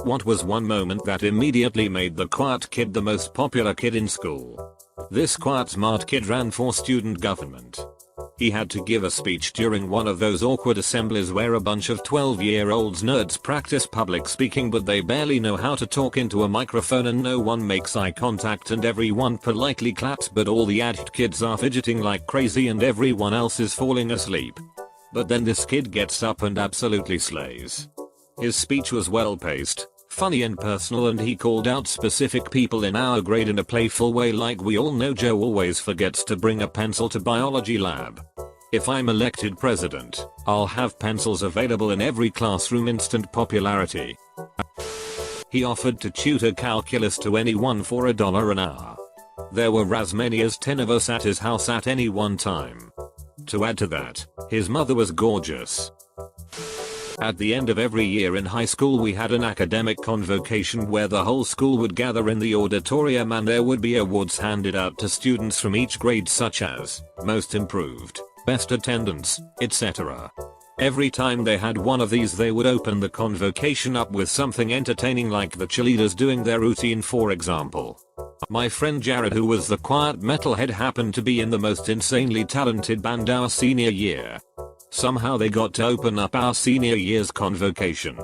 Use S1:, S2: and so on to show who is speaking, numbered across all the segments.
S1: What was one moment that immediately made the quiet kid the most popular kid in school? This quiet smart kid ran for student government. He had to give a speech during one of those awkward assemblies where a bunch of 12-year-olds nerds practice public speaking but they barely know how to talk into a microphone and no one makes eye contact and everyone politely claps but all the aged kids are fidgeting like crazy and everyone else is falling asleep. But then this kid gets up and absolutely slays. His speech was well paced, funny and personal and he called out specific people in our grade in a playful way like we all know Joe always forgets to bring a pencil to biology lab. If I'm elected president, I'll have pencils available in every classroom. Instant popularity. He offered to tutor calculus to anyone for $1 an hour. There were as many as 10 of us at his house at any one time. To add to that, his mother was gorgeous. At the end of every year in high school we had an academic convocation where the whole school would gather in the auditorium and there would be awards handed out to students from each grade such as most improved, best attendance, etc. Every time they had one of these they would open the convocation up with something entertaining like the cheerleaders doing their routine for example. My friend Jared, who was the quiet metalhead, happened to be in the most insanely talented band our senior year. Somehow they got to open up our senior year's convocation.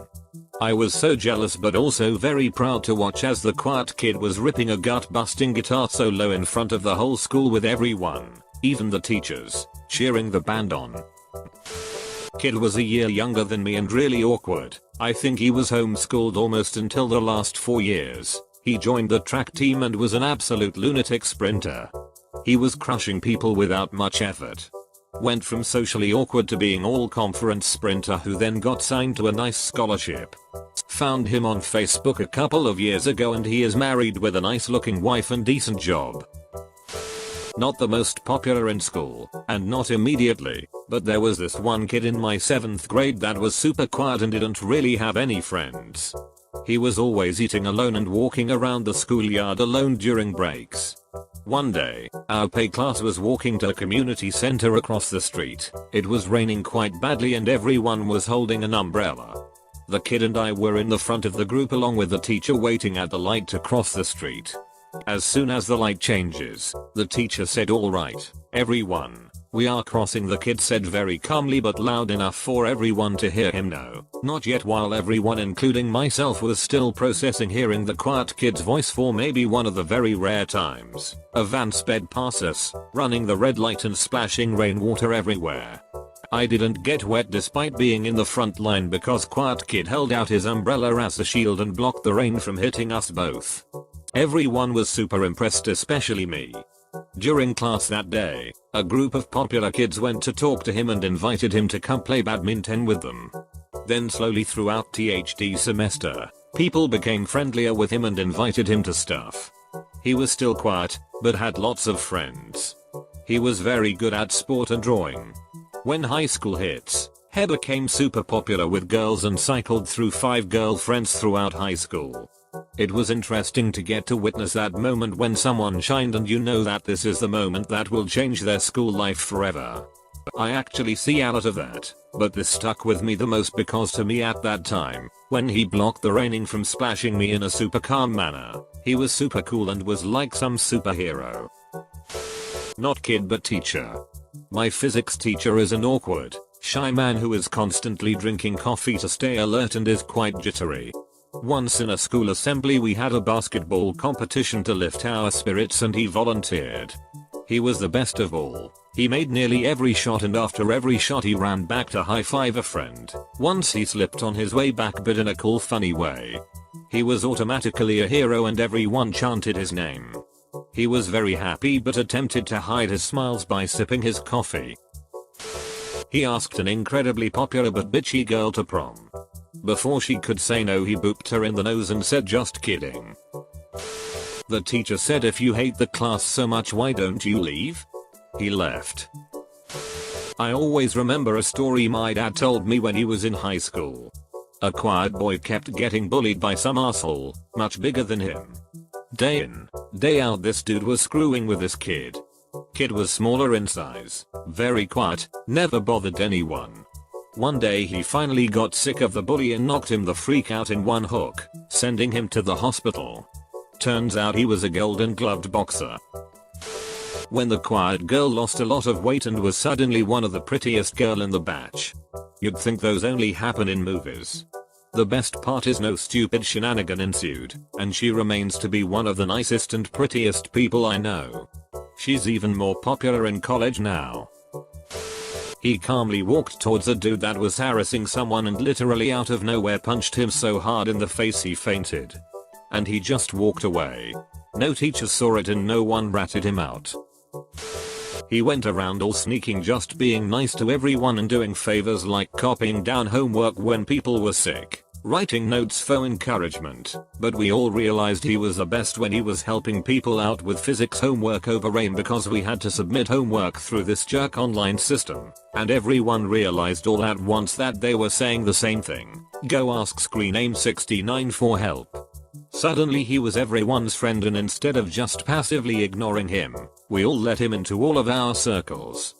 S1: I was so jealous but also very proud to watch as the quiet kid was ripping a gut-busting guitar solo in front of the whole school with everyone, even the teachers, cheering the band on. Kid was a year younger than me and really awkward. I think he was homeschooled almost until the last 4 years. He joined the track team and was an absolute lunatic sprinter. He was crushing people without much effort. Went from socially awkward to being all-conference sprinter who then got signed to a nice scholarship. Found him on Facebook a couple of years ago and he is married with a nice looking wife and decent job. Not the most popular in school, and not immediately, but there was this one kid in my 7th grade that was super quiet and didn't really have any friends. He was always eating alone and walking around the schoolyard alone during breaks. One day, our PE class was walking to a community center across the street. It was raining quite badly and everyone was holding an umbrella. The kid and I were in the front of the group along with the teacher waiting at the light to cross the street. As soon as the light changes, the teacher said, "All right, everyone, we are crossing." The kid said very calmly but loud enough for everyone to hear him, "No, not yet," while everyone including myself was still processing hearing the quiet kid's voice for maybe one of the very rare times. A van sped past us, running the red light and splashing rainwater everywhere. I didn't get wet despite being in the front line because quiet kid held out his umbrella as a shield and blocked the rain from hitting us both. Everyone was super impressed, especially me. During class that day, a group of popular kids went to talk to him and invited him to come play badminton with them. Then slowly throughout THD semester, people became friendlier with him and invited him to stuff. He was still quiet, but had lots of friends. He was very good at sport and drawing. When high school hits, he became super popular with girls and cycled through 5 girlfriends throughout high school. It was interesting to get to witness that moment when someone shined and you know that this is the moment that will change their school life forever. I actually see a lot of that, but this stuck with me the most because to me at that time, when he blocked the raining from splashing me in a super calm manner, he was super cool and was like some superhero. Not kid but teacher. My physics teacher is an awkward, shy man who is constantly drinking coffee to stay alert and is quite jittery. Once in a school assembly we had a basketball competition to lift our spirits and he volunteered. He was the best of all. He made nearly every shot and after every shot he ran back to high five a friend. Once he slipped on his way back but in a cool funny way. He was automatically a hero and everyone chanted his name. He was very happy but attempted to hide his smiles by sipping his coffee. He asked an incredibly popular but bitchy girl to prom. Before she could say no he booped her in the nose and said, "Just kidding." The teacher said, "If you hate the class so much why don't you leave?" He left. I always remember a story my dad told me when he was in high school. A quiet boy kept getting bullied by some asshole, much bigger than him. Day in, day out this dude was screwing with this kid. Kid was smaller in size, very quiet, never bothered anyone. One day he finally got sick of the bully and knocked him the freak out in one hook, sending him to the hospital. Turns out he was a golden gloved boxer. When the quiet girl lost a lot of weight and was suddenly one of the prettiest girl in the batch. You'd think those only happen in movies. The best part is no stupid shenanigan ensued, and she remains to be one of the nicest and prettiest people I know. She's even more popular in college now. He calmly walked towards a dude that was harassing someone and literally out of nowhere punched him so hard in the face he fainted. And he just walked away. No teacher saw it and no one ratted him out. He went around all sneaking, just being nice to everyone and doing favors like copying down homework when people were sick, writing notes for encouragement, but we all realized he was the best when he was helping people out with physics homework over rain because we had to submit homework through this jerk online system, and everyone realized all at once that they were saying the same thing. Go ask screen aim 69 for help. Suddenly he was everyone's friend, and instead of just passively ignoring him, we all let him into all of our circles.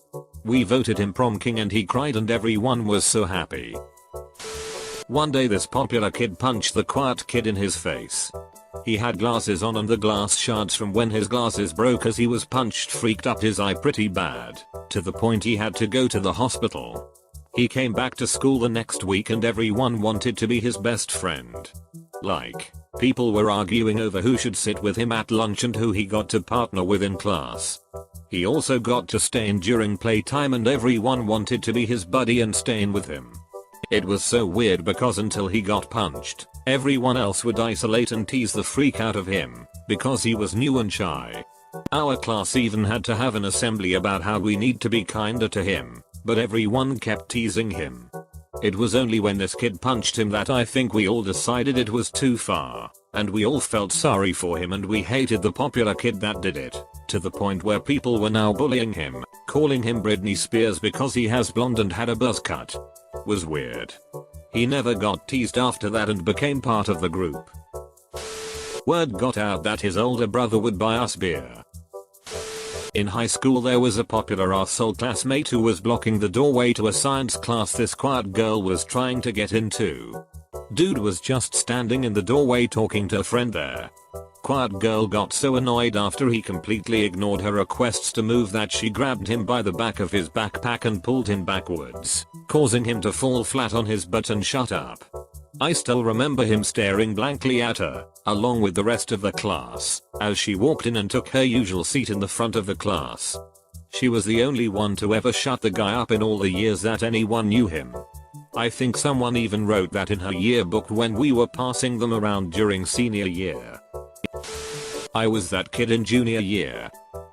S1: We voted him prom king and he cried and everyone was so happy. One day this popular kid punched the quiet kid in his face. He had glasses on and the glass shards from when his glasses broke as he was punched freaked up his eye pretty bad, to the point he had to go to the hospital. He came back to school the next week and everyone wanted to be his best friend. Like, people were arguing over who should sit with him at lunch and who he got to partner with in class. He also got to stay in during playtime and everyone wanted to be his buddy and stay in with him. It was so weird because until he got punched, everyone else would isolate and tease the freak out of him, because he was new and shy. Our class even had to have an assembly about how we need to be kinder to him, but everyone kept teasing him. It was only when this kid punched him that I think we all decided it was too far, and we all felt sorry for him and we hated the popular kid that did it, to the point where people were now bullying him, calling him Britney Spears because he has blonde and had a buzz cut. Was weird. He never got teased after that and became part of the group. Word got out that his older brother would buy us beer. In high school there was a popular arsehole classmate who was blocking the doorway to a science class this quiet girl was trying to get into. Dude was just standing in the doorway talking to a friend there. Quiet girl got so annoyed after he completely ignored her requests to move that she grabbed him by the back of his backpack and pulled him backwards, causing him to fall flat on his butt and shut up. I still remember him staring blankly at her, along with the rest of the class, as she walked in and took her usual seat in the front of the class. She was the only one to ever shut the guy up in all the years that anyone knew him. I think someone even wrote that in her yearbook when we were passing them around during senior year. I was that kid in junior year.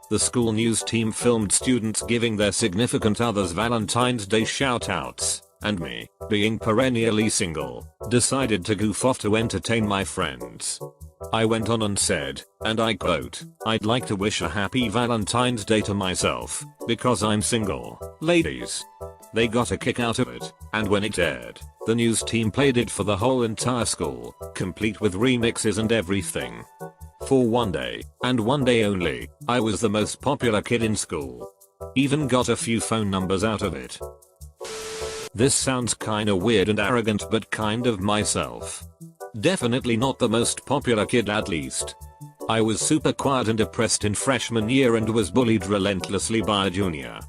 S1: The school news team filmed students giving their significant others Valentine's Day shoutouts, and me, being perennially single, decided to goof off to entertain my friends. I went on and said, and I quote, "I'd like to wish a happy Valentine's Day to myself, because I'm single, ladies." They got a kick out of it, and when it aired, the news team played it for the whole entire school, complete with remixes and everything. For one day, and one day only, I was the most popular kid in school. Even got a few phone numbers out of it. This sounds kinda weird and arrogant, but kind of myself. Definitely not the most popular kid, at least. I was super quiet and depressed in freshman year and was bullied relentlessly by a junior.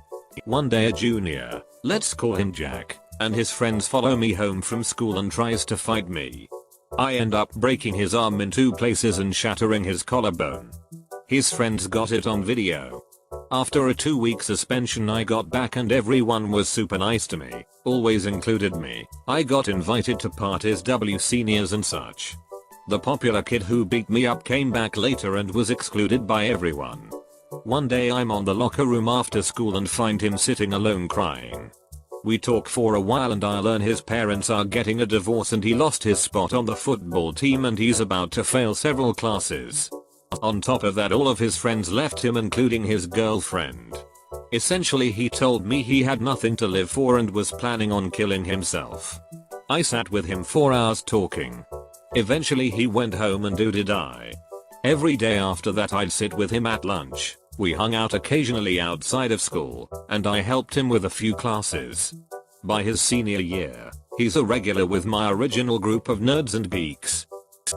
S1: One day a junior, let's call him Jack, and his friends follow me home from school and tries to fight me. I end up breaking his arm in 2 places and shattering his collarbone. His friends got it on video. After a 2-week suspension I got back and everyone was super nice to me, always included me. I got invited to parties, seniors and such. The popular kid who beat me up came back later and was excluded by everyone. One day I'm on the locker room after school and find him sitting alone crying. We talk for a while and I learn his parents are getting a divorce and he lost his spot on the football team and he's about to fail several classes. On top of that, all of his friends left him, including his girlfriend. Essentially he told me he had nothing to live for and was planning on killing himself. I sat with him for hours talking. Eventually he went home and do did I. Every day after that I'd sit with him at lunch. We hung out occasionally outside of school, and I helped him with a few classes. By his senior year, he's a regular with my original group of nerds and geeks.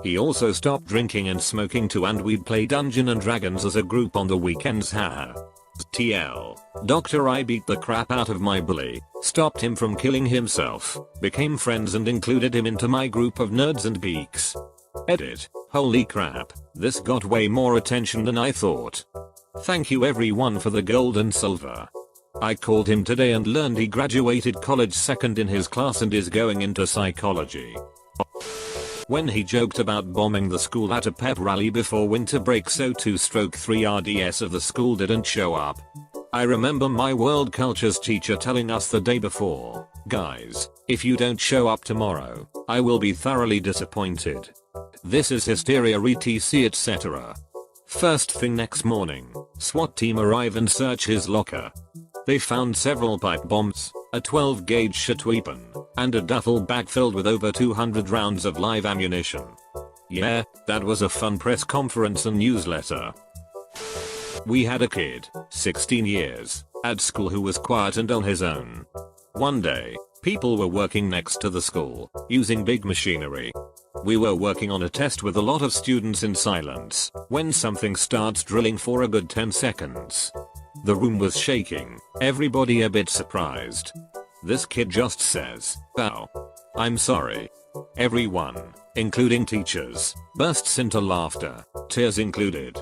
S1: He also stopped drinking and smoking too, and we'd play Dungeons and Dragons as a group on the weekends. Haha. TL. Doctor, I beat the crap out of my bully, stopped him from killing himself, became friends and included him into my group of nerds and geeks. Edit. Holy crap, this got way more attention than I thought. Thank you everyone for the gold and silver. I called him today and learned he graduated college second in his class and is going into psychology. When he joked about bombing the school at a pep rally before winter break so 2/3 RDS of the school didn't show up. I remember my world cultures teacher telling us the day before, guys, if you don't show up tomorrow, I will be thoroughly disappointed. This is hysteria etc etc. First thing next morning, SWAT team arrive and search his locker. They found several pipe bombs, a 12 gauge shit weapon, and a duffel bag filled with over 200 rounds of live ammunition. Yeah, that was a fun press conference and newsletter. We had a kid, 16 years, at school who was quiet and on his own. One day, people were working next to the school, using big machinery. We were working on a test with a lot of students in silence, when something starts drilling for a good 10 seconds. The room was shaking, everybody a bit surprised. This kid just says, "Oh, I'm sorry." Everyone, including teachers, bursts into laughter, tears included.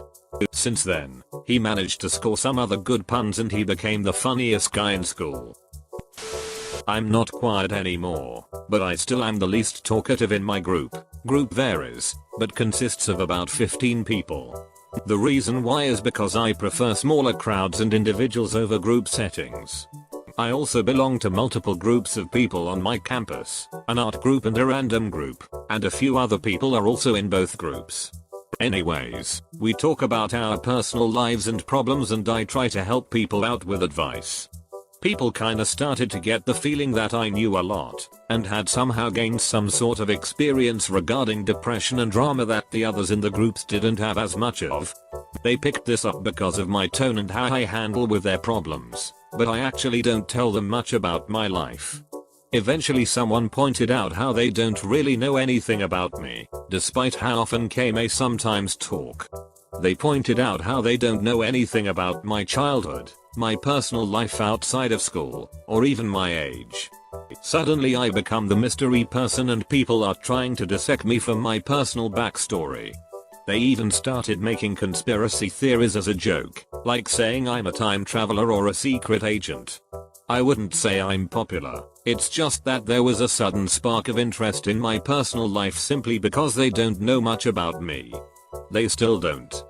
S1: Since then, he managed to score some other good puns and he became the funniest guy in school. I'm not quiet anymore, but I still am the least talkative in my group. Group varies, but consists of about 15 people. The reason why is because I prefer smaller crowds and individuals over group settings. I also belong to multiple groups of people on my campus, an art group and a random group, and a few other people are also in both groups. Anyways, we talk about our personal lives and problems and I try to help people out with advice. People kinda started to get the feeling that I knew a lot, and had somehow gained some sort of experience regarding depression and drama that the others in the groups didn't have as much of. They picked this up because of my tone and how I handle with their problems, but I actually don't tell them much about my life. Eventually someone pointed out how they don't really know anything about me, despite how often I sometimes talk. They pointed out how they don't know anything about my childhood, my personal life outside of school, or even my age. Suddenly I become the mystery person and people are trying to dissect me from my personal backstory. They even started making conspiracy theories as a joke, like saying I'm a time traveler or a secret agent. I wouldn't say I'm popular, it's just that there was a sudden spark of interest in my personal life simply because they don't know much about me. They still don't.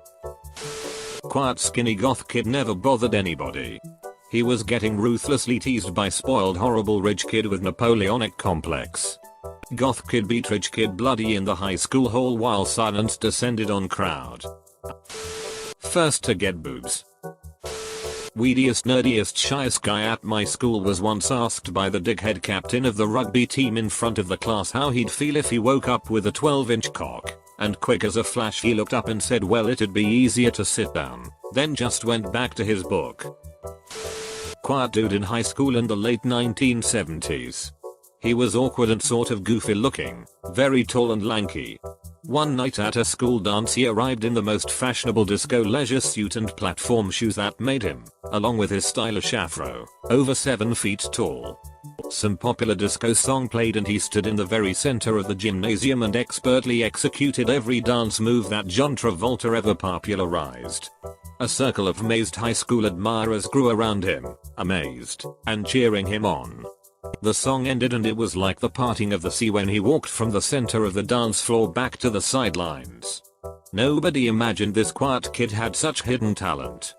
S1: Quiet skinny goth kid never bothered anybody. He was getting ruthlessly teased by spoiled horrible rich kid with Napoleonic complex. Goth kid beat rich kid bloody in the high school hall while silence descended on crowd. First to get boobs. Weediest nerdiest shyest guy at my school was once asked by the dickhead captain of the rugby team in front of the class how he'd feel if he woke up with a 12-inch cock. And quick as a flash he looked up and said well it'd be easier to sit down, then just went back to his book. Quiet dude in high school in the late 1970s. He was awkward and sort of goofy looking, very tall and lanky. One night at a school dance he arrived in the most fashionable disco leisure suit and platform shoes that made him, along with his stylish afro, over 7 feet tall. Some popular disco song played and he stood in the very center of the gymnasium and expertly executed every dance move that John Travolta ever popularized. A circle of amazed high school admirers grew around him, amazed, and cheering him on. The song ended and it was like the parting of the sea when he walked from the center of the dance floor back to the sidelines. Nobody imagined this quiet kid had such hidden talent.